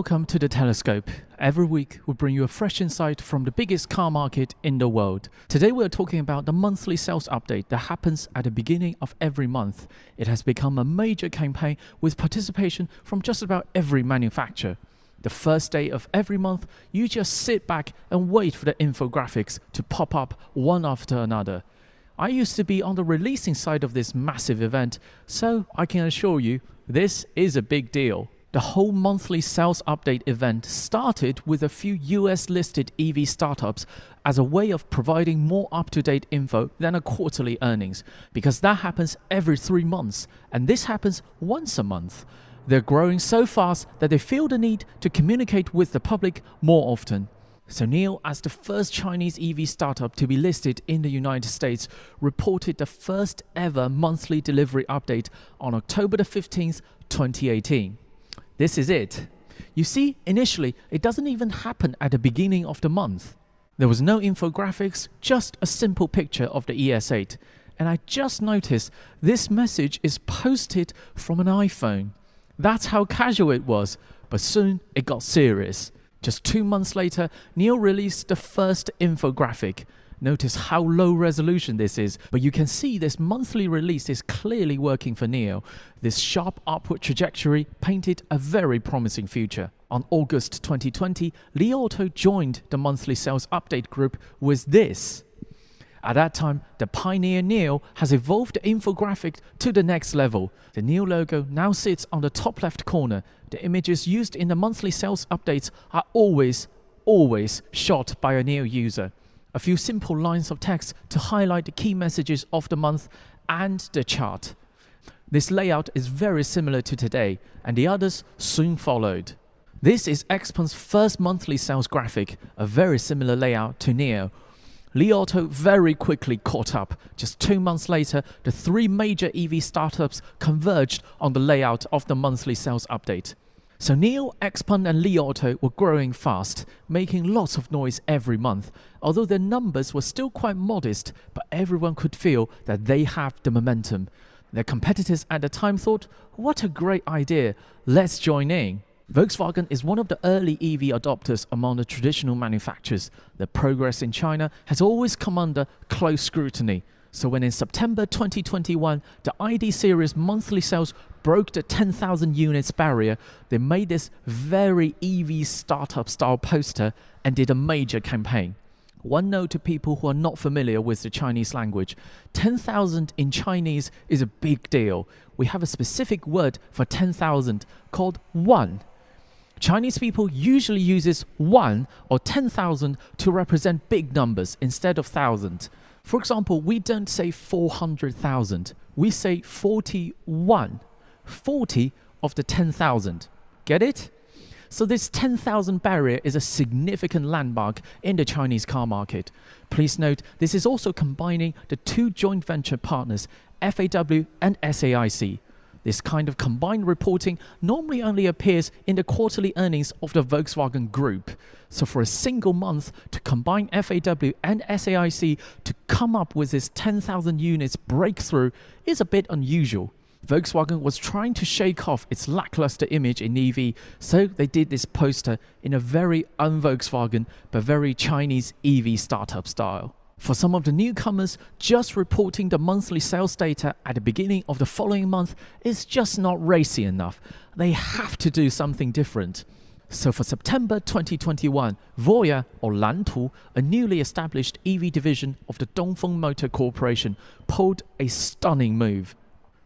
welcome to The Telescope. Every week we bring you a fresh insight from the biggest car market in the world. Today we are talking about the monthly sales update that happens at the beginning of every month. It has become a major campaign with participation from just about every manufacturer. The first day of every month, you just sit back and wait for the infographics to pop up one after another. I used to be on the releasing side of this massive event, so I can assure you this is a big deal. The whole monthly sales update event started with a few US-listed EV startups as a way of providing more up-to-date info than a quarterly earnings, because that happens every 3 months, and this happens once a month. They're growing so fast that they feel the need to communicate with the public more often. So NIO, as the first Chinese EV startup to be listed in the United States, reported the first ever monthly delivery update on October the 15th, 2018. This is it. You see, initially, it doesn't even happen at the beginning of the month. There was no infographics, just a simple picture of the ES8. And I just noticed this message is posted from an iPhone. That's how casual it was, but soon it got serious. Just 2 months later, NIO released the first infographic. Notice how low resolution this is, but you can see this monthly release is clearly working for NIO. This sharp upward trajectory painted a very promising future. On August 2020, Li Auto joined the monthly sales update group with this. At that time, the pioneer NIO has evolved the infographic to the next level. The NIO logo now sits on the top left corner. The images used in the monthly sales updates are always shot by a NIO user. A few simple lines of text to highlight the key messages of the month and the chart. This layout is very similar to today, and the others soon followed. This is Xpeng's first monthly sales graphic, a very similar layout to NIO. Li Auto very quickly caught up. Just 2 months later, the 3 major EV startups converged on the layout of the monthly sales update. So NIO, Xpeng and Li Auto were growing fast, making lots of noise every month. Although their numbers were still quite modest, but everyone could feel that they have the momentum. Their competitors at the time thought, what a great idea, let's join in. Volkswagen is one of the early EV adopters among the traditional manufacturers. Their progress in China has always come under close scrutiny. So when in September 2021, the ID series monthly sales broke the 10,000 units barrier, they made this very EV startup style poster and did a major campaign. One note to people who are not familiar with the Chinese language: 10,000 in Chinese is a big deal. We have a specific word for 10,000 called 1. Chinese people usually uses 1 or 10,000 to represent big numbers instead of thousand. For example, we don't say 400,000, we say 41. 40 of the 10,000. Get it? So this 10,000 barrier is a significant landmark in the Chinese car market. Please note, this is also combining the 2 joint venture partners, FAW and SAIC. This kind of combined reporting normally only appears in the quarterly earnings of the Volkswagen Group. So for a single month to combine FAW and SAIC to come up with this 10,000 units breakthrough is a bit unusual. Volkswagen was trying to shake off its lackluster image in EV, so they did this poster in a very un-Volkswagen but very Chinese EV startup style. For some of the newcomers, just reporting the monthly sales data at the beginning of the following month is just not racy enough. They have to do something different. So for September 2021, Voyah, or Lantu, a newly established EV division of the Dongfeng Motor Corporation, pulled a stunning move.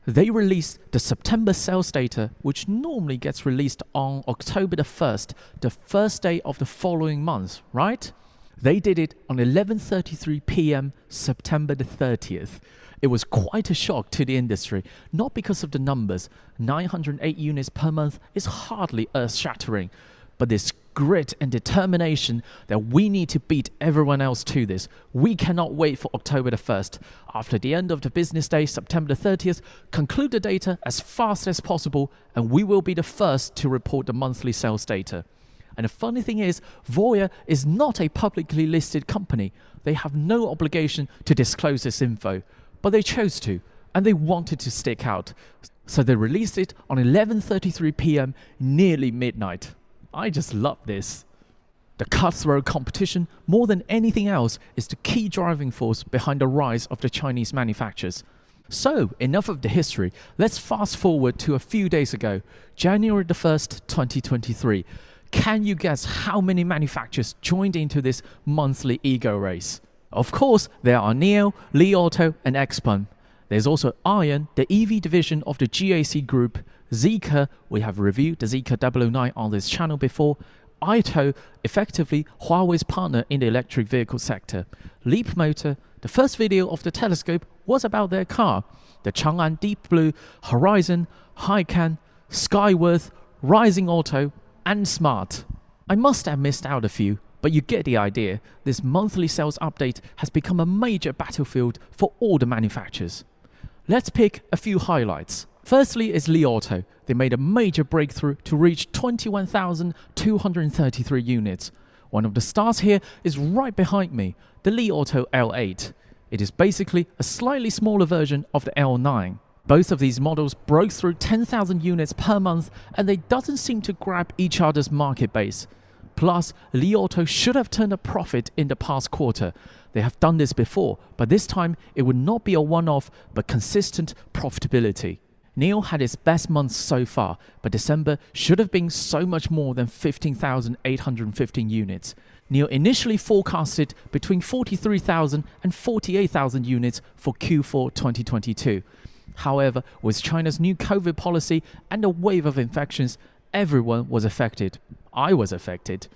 They released the September sales data, which normally gets released on October the 1st, the first day of the following month, right? They did it on 11:33 p.m. September the 30th. It was quite a shock to the industry, not because of the numbers. 908 units per month is hardly earth-shattering, but this grit and determination that we need to beat everyone else to this. We cannot wait for October the 1st. After the end of the business day, September the 30th, conclude the data as fast as possible, and we will be the first to report the monthly sales data. And the funny thing is, Voyah is not a publicly listed company. They have no obligation to disclose this info, but they chose to, and they wanted to stick out. So they released it on 11:33 p.m, nearly midnight. I just love this. The cutthroat competition, more than anything else, is the key driving force behind the rise of the Chinese manufacturers. So, enough of the history. Let's fast forward to a few days ago, January the 1st, 2023. Can you guess how many manufacturers joined into this monthly ego race? Of course, there are NIO, Li Auto, and Xpeng. There's also Ion, the EV division of the GAC group, Zeekr, we have reviewed the Zeekr 009 on this channel before, Ito, effectively Huawei's partner in the electric vehicle sector. Leap Motor, the first video of the telescope was about their car. The Chang'an Deep Blue, Horizon, Hycan, Skyworth, Rising Auto, and Smart. I must have missed out a few, but you get the idea. This monthly sales update has become a major battlefield for all the manufacturers. Let's pick a few highlights. Firstly is Li Auto. They made a major breakthrough to reach 21,233 units. One of the stars here is right behind me, the Li Auto L8. It is basically a slightly smaller version of the L9. Both of these models broke through 10,000 units per month, and they doesn't seem to grab each other's market base. Plus, Li Auto should have turned a profit in the past quarter. They have done this before, but this time it would not be a one-off but consistent profitability. NIO had its best month so far, but December should have been so much more than 15,815 units. NIO initially forecasted between 43,000 and 48,000 units for Q4 2022. However, with China's new COVID policy and a wave of infections, everyone was affected. I was affected.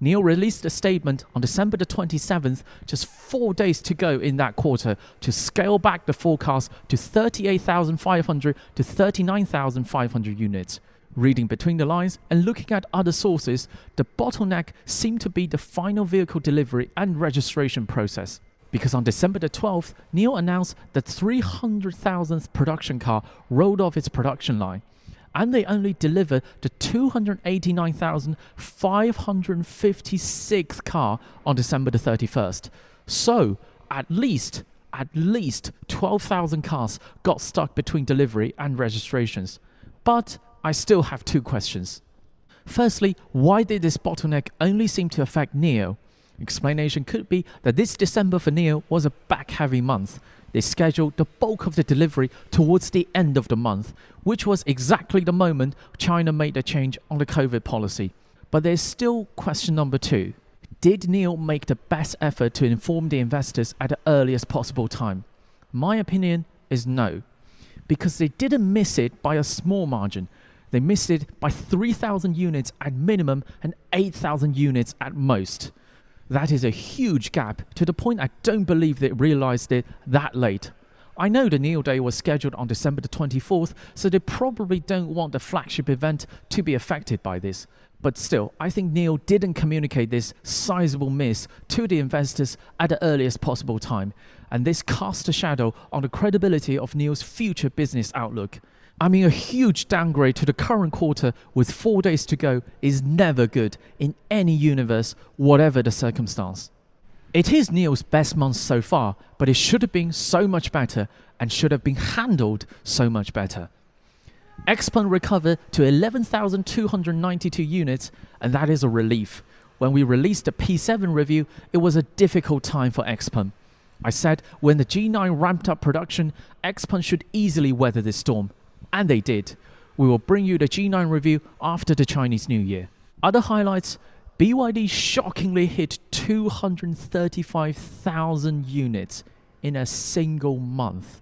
NIO released a statement on December the 27th, just 4 days to go in that quarter, to scale back the forecast to 38,500 to 39,500 units. Reading between the lines and looking at other sources, the bottleneck seemed to be the final vehicle delivery and registration process. Because on December the 12th, NIO announced the 300,000th production car rolled off its production line. And they only delivered the 289,556th car on December the 31st. So, at least 12,000 cars got stuck between delivery and registrations. But I still have two questions. Firstly, why did this bottleneck only seem to affect NIO? Explanation could be that this December for NIO was a back-heavy month. They scheduled the bulk of the delivery towards the end of the month, which was exactly the moment China made a change on the COVID policy. But there's still question number two. Did NIO make the best effort to inform the investors at the earliest possible time? My opinion is no, because they didn't miss it by a small margin. They missed it by 3,000 units at minimum and 8,000 units at most. That is a huge gap, to the point I don't believe they realized it that late. I know the NIO Day was scheduled on December the 24th, so they probably don't want the flagship event to be affected by this. But still, I think NIO didn't communicate this sizable miss to the investors at the earliest possible time, and this cast a shadow on the credibility of NIO's future business outlook. I mean, a huge downgrade to the current quarter with 4 days to go is never good in any universe, whatever the circumstance. It is NIO's best month so far, but it should have been so much better and should have been handled so much better. Xpeng Recovered to 11,292 units, and that is a relief. When we released the P7 review, it was a difficult time for Xpeng. I said when the G9 ramped up production, Xpeng should easily weather this storm. And they did. We will bring you the G9 review after the Chinese New Year. Other highlights, BYD shockingly hit 235,000 units in a single month.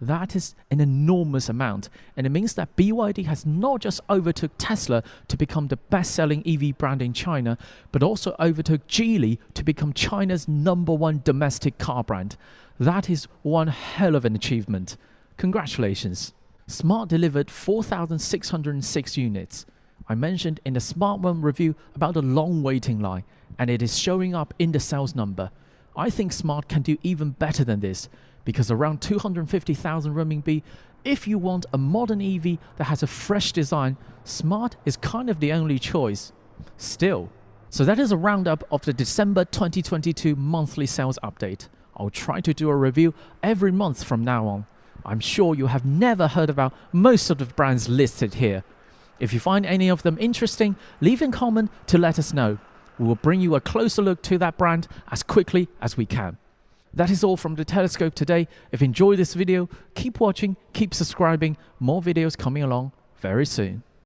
That is an enormous amount, and it means that BYD has not just overtook Tesla to become the best-selling EV brand in China, but also overtook Geely to become China's #1 domestic car brand. That is one hell of an achievement. Congratulations. Smart delivered 4,606 units. I mentioned in the Smart One review about the long waiting line, and it is showing up in the sales number. I think Smart can do even better than this, because around 250,000 RMB, if you want a modern EV that has a fresh design, Smart is kind of the only choice. Still. So that is a roundup of the December 2022 monthly sales update. I'll try to do a review every month from now on. I'm sure you have never heard about most of the brands listed here. If you find any of them interesting, leave a comment to let us know. We will bring you a closer look to that brand as quickly as we can. That is all from the Telescope today. If you enjoyed this video, keep watching, keep subscribing. More videos coming along very soon.